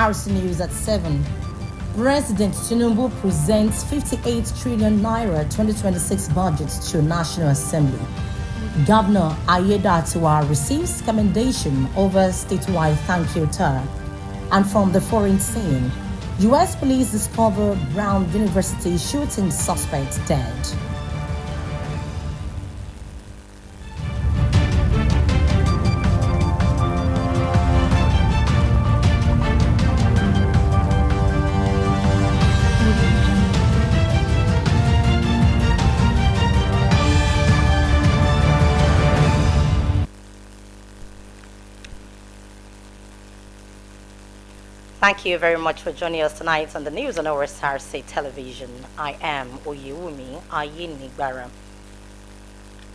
Osrc News at 7. President Tinubu presents 58 trillion naira 2026 budget to National Assembly. Governor Aiyedatiwa receives commendation over statewide thank you tour. And from the foreign scene, U.S. police discover Brown University shooting suspect dead. Thank you very much for joining us tonight on the news on Osrc television. I am Oyewumi Ayinigbara.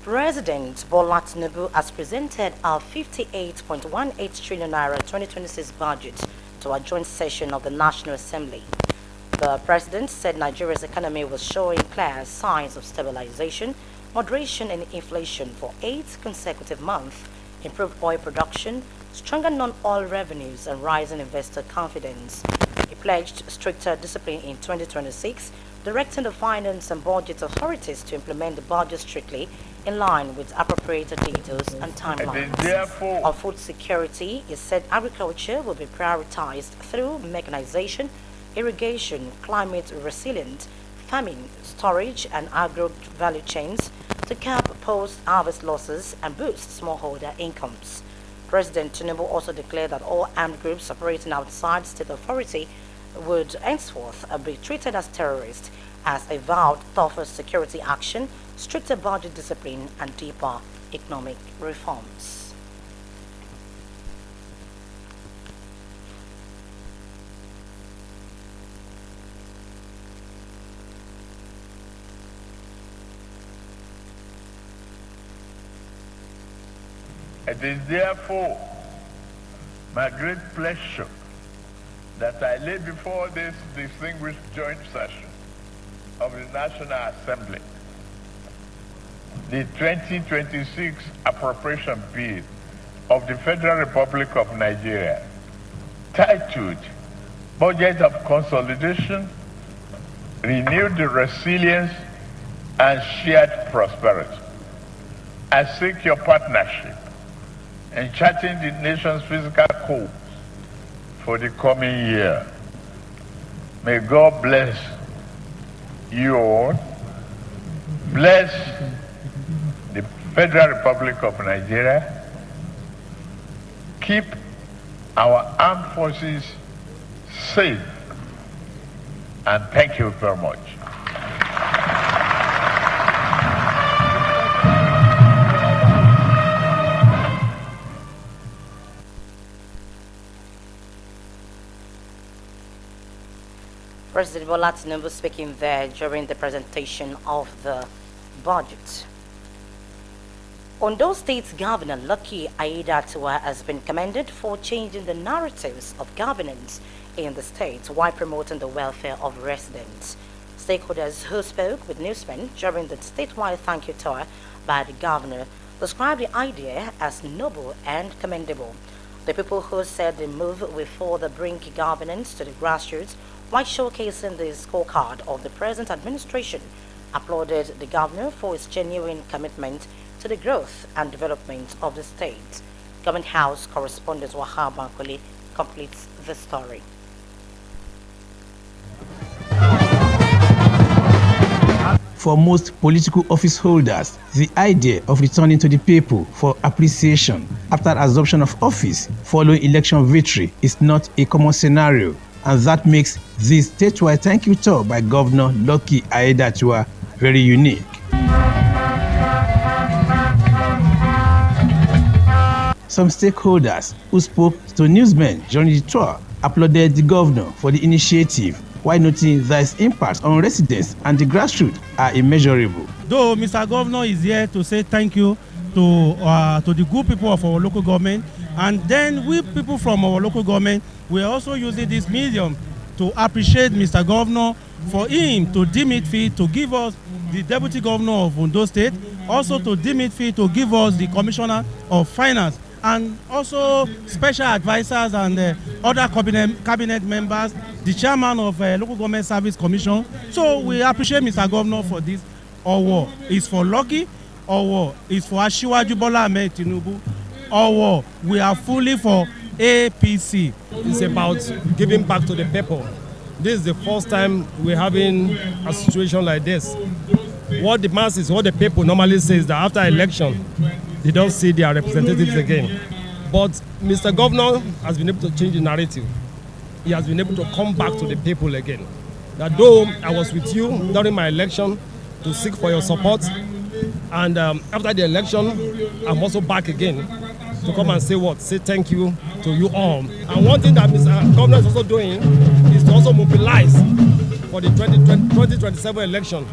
President Bola Tinubu has presented a 58.18 trillion naira 2026 budget to a joint session of the National Assembly. The president said Nigeria's economy was showing clear signs of stabilization, moderation in inflation for 8 consecutive months, improved oil production, stronger non-oil revenues, and rising investor confidence. He pledged stricter discipline in 2026, directing the finance and budget authorities to implement the budget strictly in line with appropriated details and timelines. On food security, he said agriculture will be prioritized through mechanization, irrigation, climate resilient, farming, storage, and agro value chains to cap post-harvest losses and boost smallholder incomes. President Tinubu also declared that all armed groups operating outside state authority would henceforth be treated as terrorists, as a vowed tougher security action, stricter budget discipline, and deeper economic reforms. It is therefore my great pleasure that I lay before this distinguished joint session of the National Assembly the 2026 appropriation bill of the Federal Republic of Nigeria, titled Budget of Consolidation, Renewed Resilience and Shared Prosperity. I seek your partnership in charting the nation's fiscal course for the coming year. May God bless you all, bless the Federal Republic of Nigeria, keep our armed forces safe, and thank you very much. President Bola Tinubu speaking there during the presentation of the budget. Ondo State Governor Lucky Aiyedatiwa has been commended for changing the narratives of governance in the state while promoting the welfare of residents. Stakeholders who spoke with newsmen during the statewide thank you tour by the governor described the idea as noble and commendable. The people who said the move will further bring governance to the grassroots while showcasing the scorecard of the present administration applauded the governor for his genuine commitment to the growth and development of the state. Government House correspondent Wahab Bankole completes the story. For most political office holders, the idea of returning to the people for appreciation after assumption of office following election victory is not a common scenario, and that makes this statewide thank you tour by Governor Lucky Aiyedatiwa very unique. Some stakeholders who spoke to newsmen during the tour applauded the governor for the initiative, while noting that its impact on residents and the grassroots are immeasurable. Though Mr. Governor is here to say thank you to the good people of our local government, and then we people from our local government, we are also using this medium to appreciate Mr. Governor for him to deem it fit to give us the Deputy Governor of Ondo State, also to deem it fit to give us the Commissioner of Finance, and also special advisors and other cabinet members, the chairman of Local Government Service Commission. So we appreciate Mr. Governor for this. Owo is for Lucky, Owo is for Asiwaju Bola Ahmed Tinubu, Owo we are fully for APC. It's about giving back to the people. This is the first time we're having a situation like this. What the masses, what the people normally say is that after election, they don't see their representatives again. But Mr. Governor has been able to change the narrative. He has been able to come back to the people again. That though I was with you during my election to seek for your support, and after the election, I'm also back again to come and say what? Say thank you to you all. And one thing that Mr. Governor is also doing is to also mobilize for the 2027 election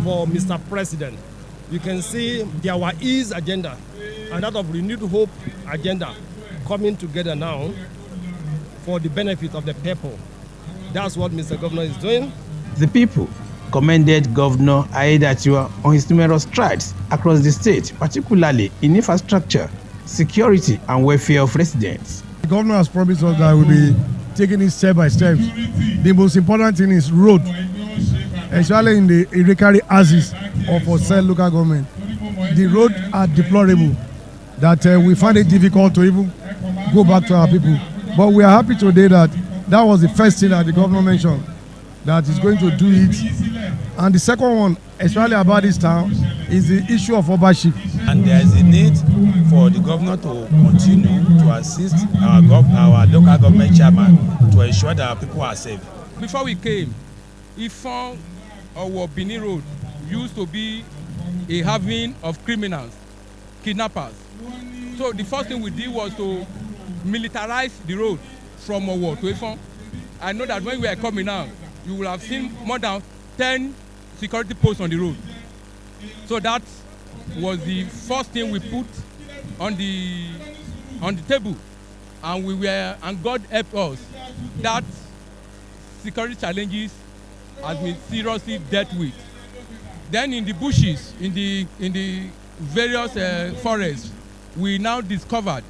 for Mr. President. You can see the Our Ease agenda and that of Renewed Hope agenda coming together now for the benefit of the people. That's what Mr. Governor is doing. The people commended Governor Aiyedatiwa on his numerous strides across the state, particularly in infrastructure, security, and welfare of residents. The governor has promised us that we'll be taking it step by step. The most important thing is road, especially in the Irekari axis of Osrc local government. The roads are deplorable, that we find it difficult to even go back to our people. But we are happy today that that was the first thing that the governor mentioned, that he's going to do it. And the second one, especially about this town, is the issue of ownership. And there is a need for the governor to continue to assist our local government chairman to ensure that our people are safe. Before we came, Ifon or Bini Road used to be a haven of criminals, kidnappers. So the first thing we did was to militarize the road from Owo to Ifon. I know that when we are coming now, you will have seen more than 10 security posts on the road. So that was the first thing we put on the table, and God helped us. That security challenges has been seriously dealt with. Then in the bushes, in the various forests, we now discovered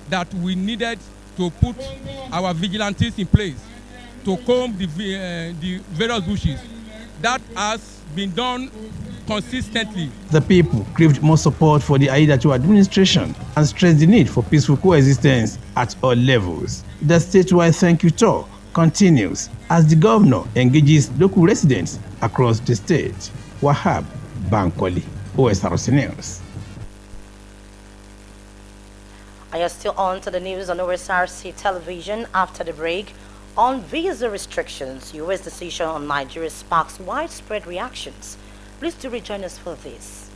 that we needed to put our vigilantes in place to comb the various bushes. That has been done consistently. The people craved more support for the Aiyedatiwa administration and stressed the need for peaceful coexistence at all levels. The statewide thank you tour continues as the governor engages local residents across the state. Wahab Bankole, Osrc News. I are still on to the news on Osrc television. After the break, on visa restrictions, U.S. decision on Nigeria sparks widespread reactions. Please do rejoin us for this.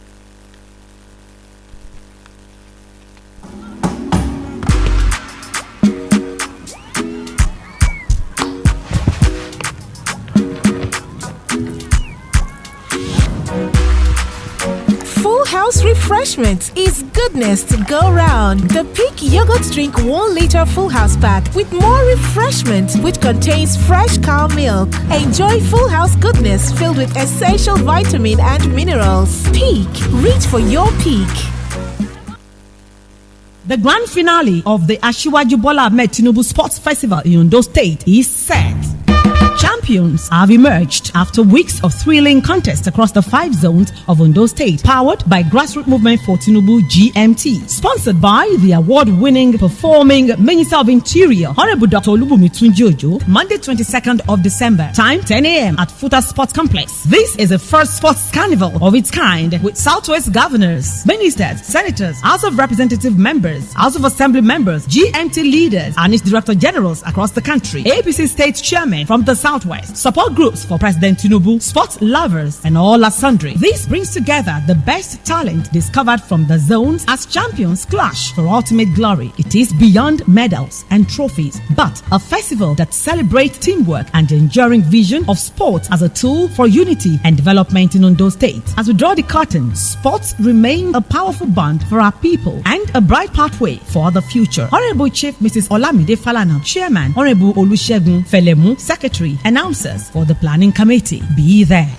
Full House Refreshment is goodness to go round. The Peak Yogurt Drink 1 liter Full House pack with more refreshment, which contains fresh cow milk. Enjoy Full House goodness filled with essential vitamin and minerals. Peak, reach for your peak. The grand finale of the Asiwaju Bola Ahmed Tinubu Sports Festival in Ondo State is set. Champions have emerged after weeks of thrilling contests across the 5 zones of Ondo State, powered by Grassroots Movement for Tinubu GMT. Sponsored by the award-winning performing Minister of Interior, Honorable Dr. Olubunmi Tunji-Ojo, Monday 22nd of December, time 10 a.m. at Futa Sports Complex. This is the first sports carnival of its kind, with Southwest governors, ministers, senators, House of Representative members, House of Assembly members, GMT leaders, and its director generals across the country, APC state chairman from the Southwest, support groups for President Tinubu, sports lovers, and all are sundry. This brings together the best talent discovered from the zones as champions clash for ultimate glory. It is beyond medals and trophies, but a festival that celebrates teamwork and the enduring vision of sports as a tool for unity and development in Ondo State. As we draw the curtain, sports remain a powerful bond for our people and a bright pathway for the future. Honorable Chief Mrs. Olamide Falana, Chairman, Honorable Olusegun Felemu, Secretary, announcers for the planning committee. Be there.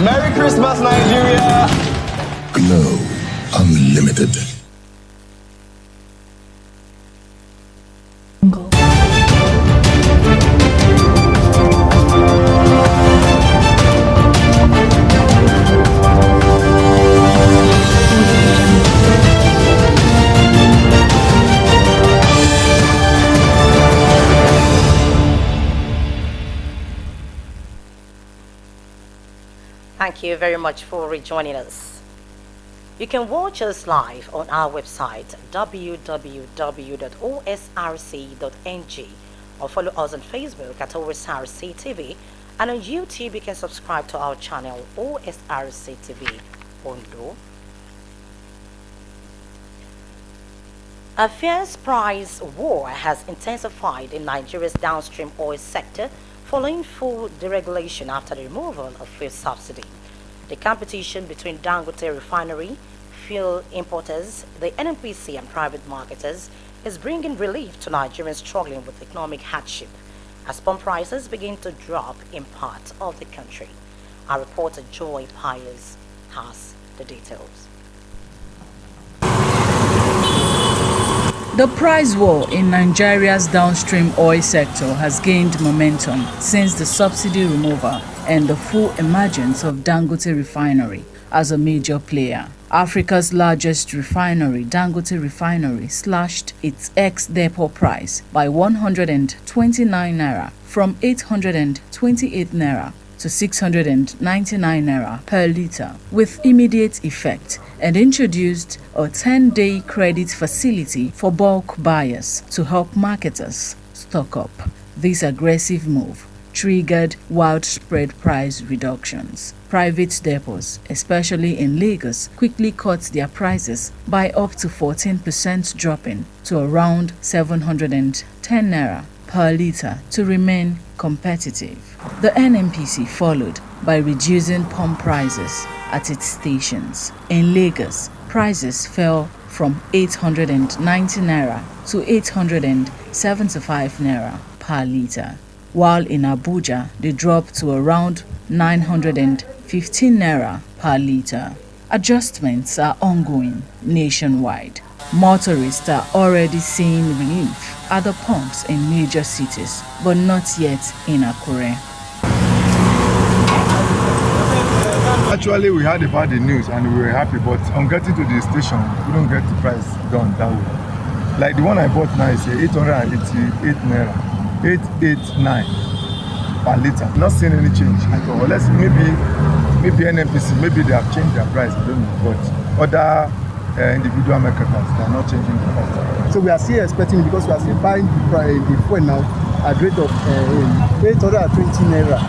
Merry Christmas, Nigeria! Glow Unlimited. Thank you very much for rejoining us. You can watch us live on our website www.osrc.ng or follow us on Facebook at Osrc TV, and on YouTube you can subscribe to our channel Osrc TV Ondo. A fierce price war has intensified in Nigeria's downstream oil sector following full deregulation after the removal of fuel subsidy. The competition between Dangote refinery, fuel importers, the NNPC and private marketers is bringing relief to Nigerians struggling with economic hardship as pump prices begin to drop in parts of the country. Our reporter Joy Pius has the details. The price war in Nigeria's downstream oil sector has gained momentum since the subsidy removal and the full emergence of Dangote refinery as a major player. Africa's largest refinery, Dangote Refinery, slashed its ex-depot price by 129 naira from 828 naira to 699 naira per litre with immediate effect, and introduced a 10-day credit facility for bulk buyers to help marketers stock up. This aggressive move triggered widespread price reductions. Private depots, especially in Lagos, quickly cut their prices by up to 14%, dropping to around 710 naira per litre to remain competitive. The NNPC followed by reducing pump prices at its stations. In Lagos, prices fell from 890 naira to 875 naira per litre, while in Abuja they dropped to around 915 naira per litre. Adjustments are ongoing nationwide. Motorists are already seeing relief at the pumps in major cities, but not yet in Akure. Actually, we heard about the news and we were happy, but on getting to the station, we don't get the price done that way. Like the one I bought now is 888 naira, 889 per litre. Not seeing any change at all. Unless maybe NNPC, maybe they have changed their price, I don't know, but other individual marketers, they are not changing the price. So we are still expecting it because we are still buying the fuel now at rate of 820 naira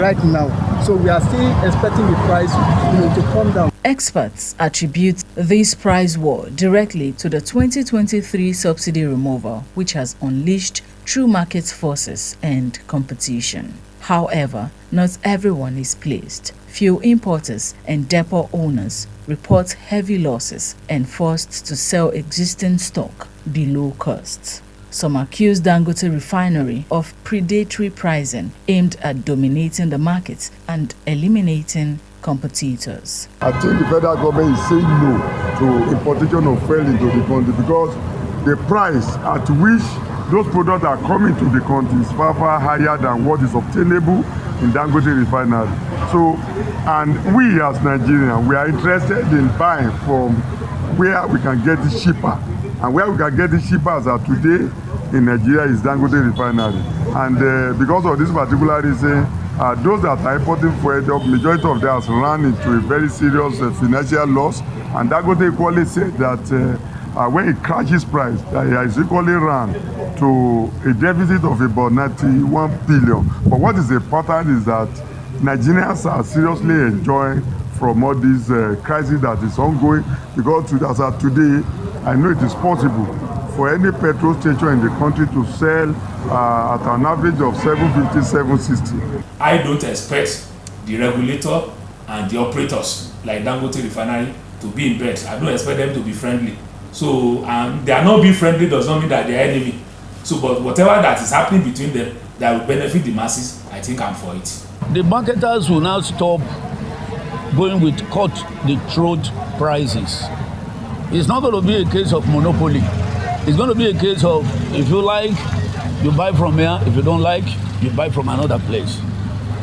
right now. So we are still expecting the price to come down. Experts attribute this price war directly to the 2023 subsidy removal, which has unleashed true market forces and competition. However, not everyone is pleased. Fuel importers and depot owners report heavy losses and forced to sell existing stock below cost. Some accuse Dangote refinery of predatory pricing aimed at dominating the market and eliminating competitors. I think the federal government is saying no to importation of fuel into the country because the price at which those products are coming to the country is far, far higher than what is obtainable in Dangote refinery. So, and we as Nigerians, we are interested in buying from where we can get it cheaper. And where we can get it cheaper as of today in Nigeria is Dangote refinery. And because of this particular reason, those that are importing fuel, the majority of them has run into a very serious financial loss. And Dangote equally said that when it crashes price, it has equally run to a deficit of about 91 billion. But what is important is that Nigerians are seriously enjoying from all this crisis that is ongoing, because as of today, I know it is possible for any petrol station in the country to sell at an average of 750, 760. I don't expect the regulator and the operators like Dangote Refinery to be in bed. I don't expect them to be friendly. So they are not being friendly does not mean that they are enemy. So, but whatever that is happening between them that will benefit the masses, I think I'm for it. The marketers will now stop going with cut-the-throat prices. It's not going to be a case of monopoly. It's going to be a case of, if you like, you buy from here. If you don't like, you buy from another place.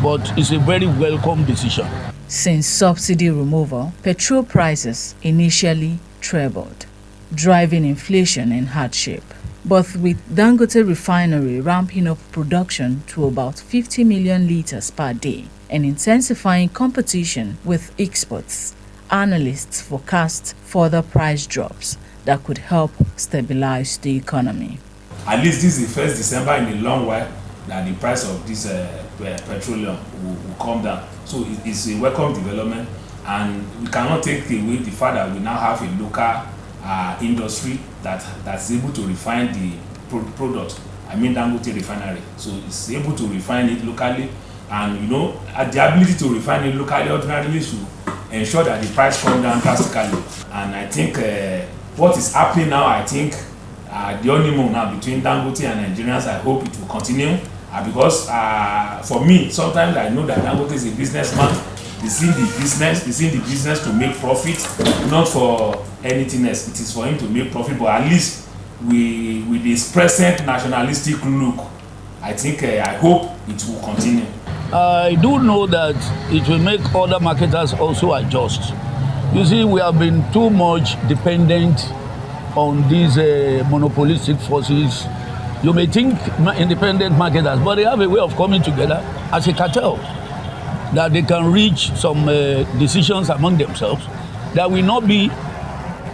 But it's a very welcome decision. Since subsidy removal, petrol prices initially trebled, driving inflation and hardship. But with Dangote refinery ramping up production to about 50 million litres per day and intensifying competition with exports, analysts forecast further price drops that could help stabilize the economy. At least this is the first December in a long while that the price of this petroleum will come down. So it's a welcome development, and we cannot take away the fact that we now have a local industry that's able to refine the product. I mean Dangote refinery. So it's able to refine it locally, and the ability to refine it locally ordinarily should ensure that the price comes down drastically. And I think what is happening now, I think the honeymoon now between Dangote and Nigerians, I hope it will continue. Because for me, sometimes I know that Dangote is a businessman. He's in the business to make profit, not for anything else. It is for him to make profit, but at least with his present nationalistic look, I think I hope it will continue. I do know that it will make other marketers also adjust. You see, we have been too much dependent on these monopolistic forces. You may think independent marketers, but they have a way of coming together as a cartel, that they can reach some decisions among themselves that will not be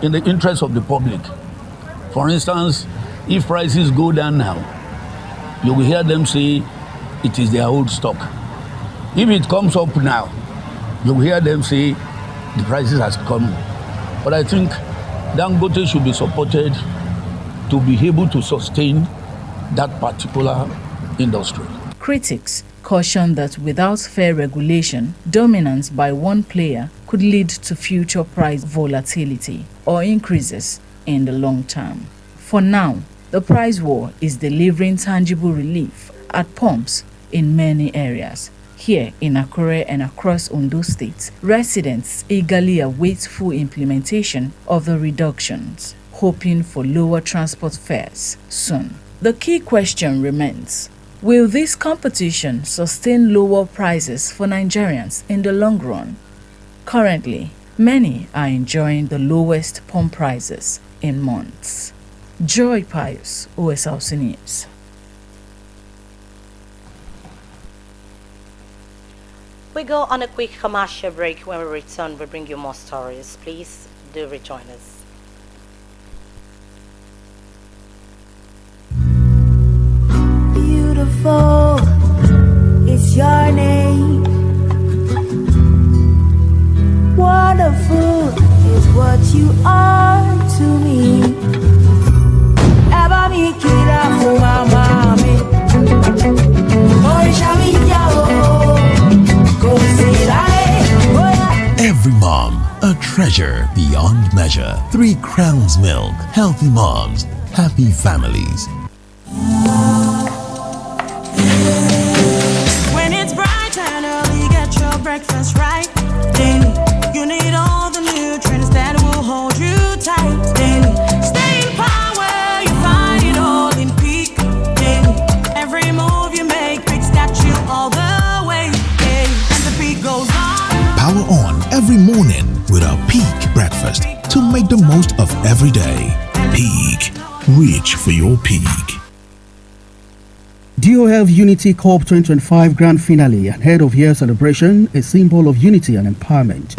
in the interest of the public. For instance, if prices go down now, you will hear them say it is their old stock. If it comes up now, you will hear them say the prices has come. But I think Dangote should be supported to be able to sustain that particular industry. Critics caution that without fair regulation, dominance by one player could lead to future price volatility or increases in the long term. For now, the price war is delivering tangible relief at pumps in many areas. Here in Akure and across Ondo State, residents eagerly await full implementation of the reductions, hoping for lower transport fares soon. The key question remains, will this competition sustain lower prices for Nigerians in the long run? Currently, many are enjoying the lowest pump prices in months. Joy Pius, Osrc News. We go on a quick commercial break. When we return, we bring you more stories. Please do rejoin us. Beautiful, it's your name. Wonderful is what you are to me. Eba mi kira fuma mami, orisha mi yao, every mom, a treasure beyond measure. 3 Crowns Milk. Healthy moms, happy families. When it's bright and early, get your breakfast right. Then you need all the nutrients that will hold you tight. Then stay in power, you find it all in peak. Then every move you make picks got you all the way. And the beat goes on. Power on every morning with our Peak breakfast to make the most of every day. Peak. Reach for your peak. DOF Unity Corp 2025 Grand Finale and Head of Year Celebration, a symbol of unity and empowerment.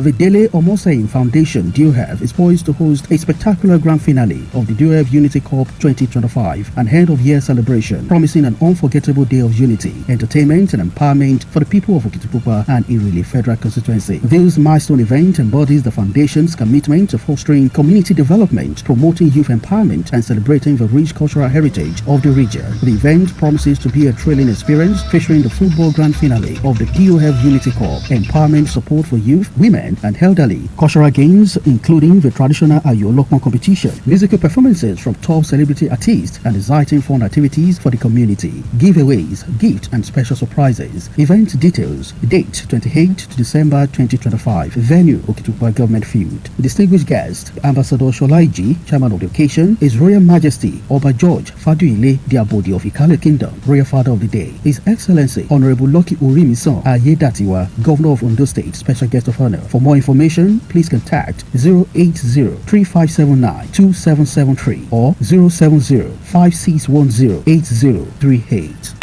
The Dele Omoseyin Foundation, DOF, is poised to host a spectacular grand finale of the DOF Unity Corp 2025 and End of Year Celebration, promising an unforgettable day of unity, entertainment and empowerment for the people of Okitipupa and Irili Federal Constituency. This milestone event embodies the foundation's commitment to fostering community development, promoting youth empowerment and celebrating the rich cultural heritage of the region. The event promises to be a thrilling experience featuring the football grand finale of the DOF Unity Corp, empowerment support for youth, women, women and elderly. Cultural games, including the traditional Ayolokmo competition, musical performances from top celebrity artists, and exciting fun activities for the community. Giveaways, gifts, and special surprises. Event details. Date 28 December 2025. Venue Okitupa Government Field. Distinguished guest Ambassador Sholaiji, Chairman of the occasion, His Royal Majesty Oba George Faduile Diabodi of Ikale Kingdom, Royal Father of the Day. His Excellency Honorable Lucky Urimisan Ayedatiwa, Governor of Ondo State, Special Guest of Honor. For more information, please contact 080-3579-2773 or 070-5610-8038.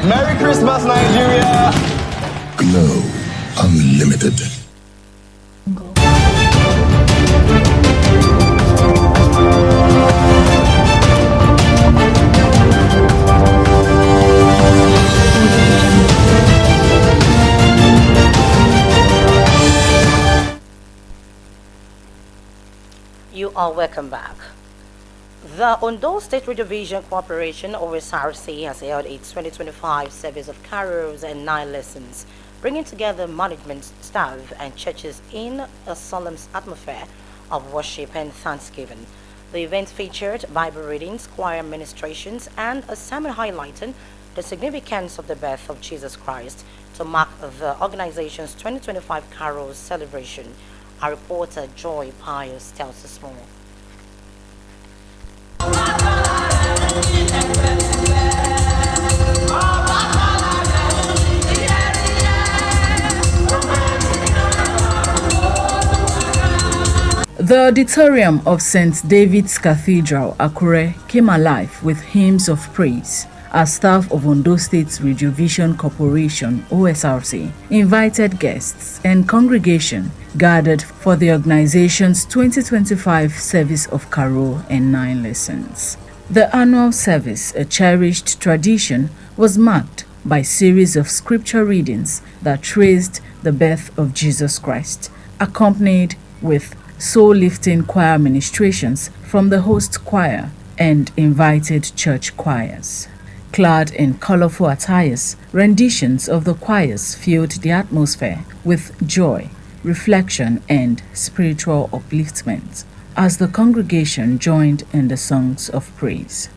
Merry Christmas, Nigeria! Glow Unlimited. You are welcome back. The Ondo State Radio Vision Corporation, Osrc, has held its 2025 service of carols and 9 lessons, bringing together management, staff, and churches in a solemn atmosphere of worship and thanksgiving. The event featured Bible readings, choir ministrations, and a sermon highlighting the significance of the birth of Jesus Christ to mark the organization's 2025 Carols celebration. Our reporter Joy Pius tells us more. The auditorium of St. David's Cathedral, Akure, came alive with hymns of praise as staff of Ondo State Radio Vision Corporation, OSRC, invited guests and congregation gathered for the organization's 2025 service of carol and 9 lessons. The annual service, a cherished tradition, was marked by a series of scripture readings that traced the birth of Jesus Christ, accompanied with soul-lifting choir ministrations from the host choir and invited church choirs. Clad in colorful attires, renditions of the choirs filled the atmosphere with joy, reflection, and spiritual upliftment as the congregation joined in the songs of praise.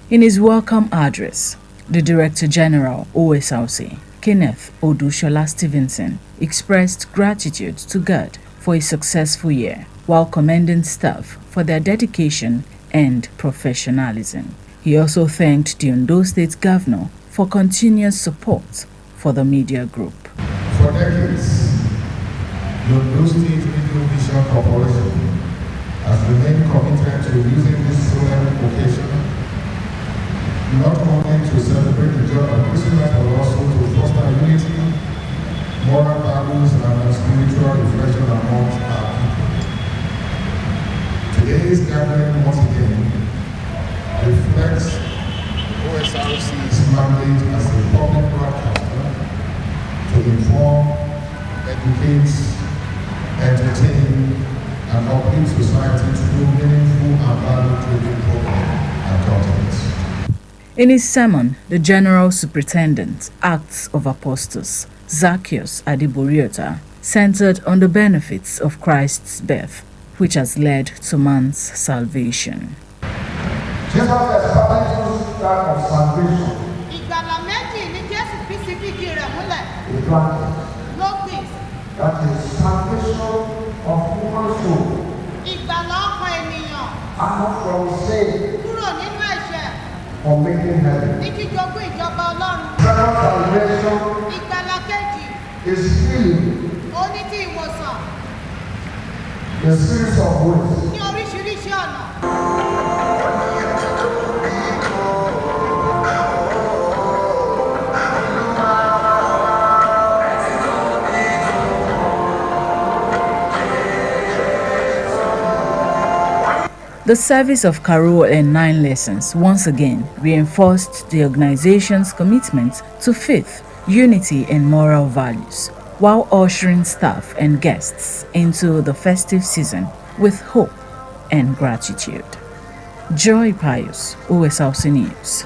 In his welcome address, the Director General, OSRC, Kenneth Odushola Stevenson, expressed gratitude to God for a successful year, while commending staff for their dedication and professionalism. He also thanked the Ondo State Governor for continuous support for the media group. For decades, the Ondo State Radio Vision Corporation has remained committed to using this solemn occasion not only to celebrate the joy of Christmas, but also to foster unity, moral values, and spiritual reflection amongst our people. Today's gathering once again reflects OSRC's mandate as a public broadcaster to inform, educate, entertain, and uplift society through meaningful and value-driven programs and contents. In his sermon, the General Superintendent, Acts of Apostles, Zacchaeus Adiboriota, centered on the benefits of Christ's birth, which has led to man's salvation. Jesus established this type of salvation. He planted. That is salvation of human soul. And from sin. For making heaven. Second salvation is healing. The spirit of grace. The service of Carol and 9 lessons once again reinforced the organization's commitment to faith, unity, and moral values, while ushering staff and guests into the festive season with hope and gratitude. Joy Pius, OSRC News.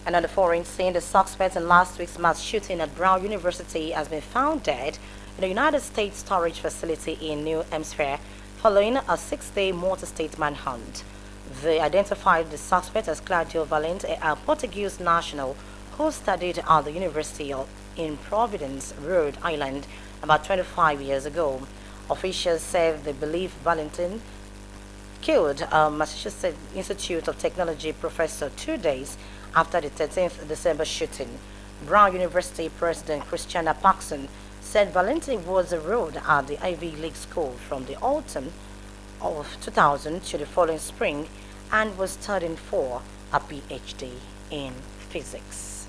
And on the foreign scene, the suspect in last week's mass shooting at Brown University has been found dead in a United States storage facility in New Hampshire following a 6-day multi-state manhunt. They identified the suspect as Claudio Valente, a Portuguese national who studied at the University in Providence, Rhode Island, about 25 years ago. Officials said they believe Valentine killed a Massachusetts Institute of Technology professor 2 days after the 13th December shooting. Brown University President Christiana Paxson said Valente was enrolled at the Ivy League school from the autumn of 2000 to the following spring and was studying for a PhD in physics.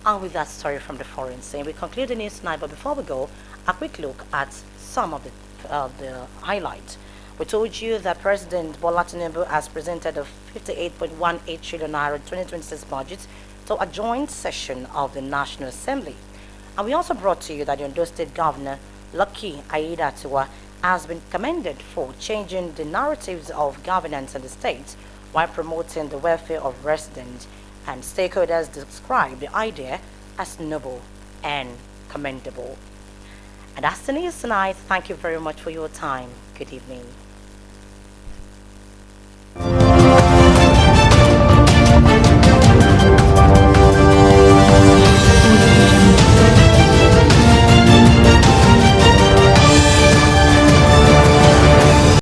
And with that story from the foreign scene, we conclude the news tonight. But before we go, a quick look at some of the highlights. We told you that President Bola Tinubu has presented a 58.18 trillion naira 2026 budget to a joint session of the National Assembly. And we also brought to you that the Ondo State Governor, Lucky Aiyedatiwa, has been commended for changing the narratives of governance in the state while promoting the welfare of residents, and stakeholders describe the idea as noble and commendable. And that's the news tonight. Thank you very much for your time. Good evening.